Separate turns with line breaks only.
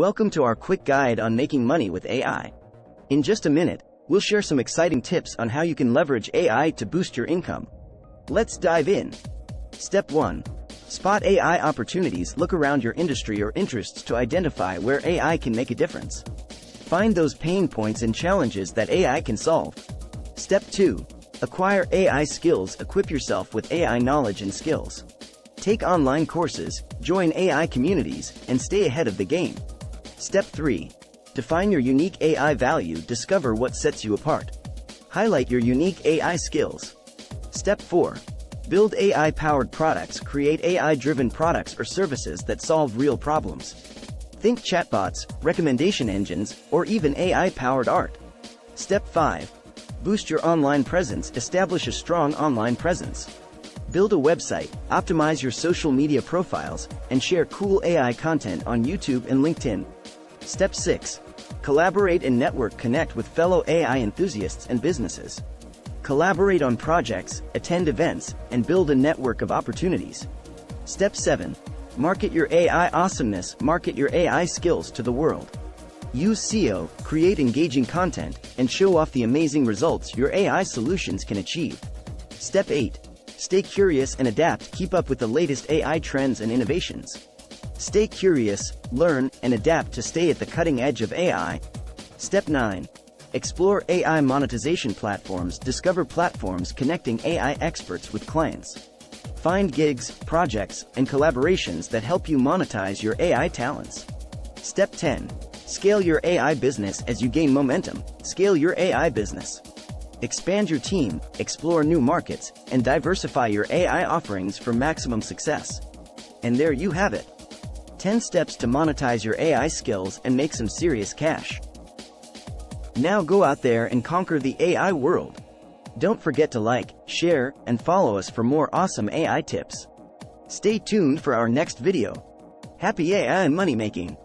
Welcome to our quick guide on making money with AI. In just a minute, we'll share some exciting tips on how you can leverage AI to boost your income. Let's dive in. Step 1. Spot AI opportunities. Look around your industry or interests to identify where AI can make a difference. Find those pain points and challenges that AI can solve. Step 2. Acquire AI skills. Equip yourself with AI knowledge and skills. Take online courses, join AI communities, and stay ahead of the game. Step 3. Define your unique AI value. Discover what sets you apart. Highlight your unique AI skills. Step 4. Build AI-powered products. Create AI-driven products or services that solve real problems. Think chatbots, recommendation engines, or even AI-powered art. Step 5. Boost your online presence. Establish a strong online presence. Build a website, optimize your social media profiles, and share cool AI content on YouTube and LinkedIn. Step 6. Collaborate and network. Connect with fellow AI enthusiasts and businesses. Collaborate on projects, attend events, and build a network of opportunities. Step 7. Market your AI awesomeness. Market your AI skills to the world. Use SEO, create engaging content, and show off the amazing results your AI solutions can achieve. Step 8. Stay curious and adapt. Keep up with the latest AI trends and innovations. Stay curious, learn, and adapt to stay at the cutting edge of AI. Step 9. Explore AI monetization platforms. Discover platforms connecting AI experts with clients. Find gigs, projects, and collaborations that help you monetize your AI talents. Step 10. Scale your AI business. As you gain momentum, scale your AI business. Expand your team, explore new markets, and diversify your AI offerings for maximum success. And there you have it. 10 steps to monetize your AI skills and make some serious cash. Now go out there and conquer the AI world. Don't forget to like, share, and follow us for more awesome AI tips. Stay tuned for our next video. Happy AI money making!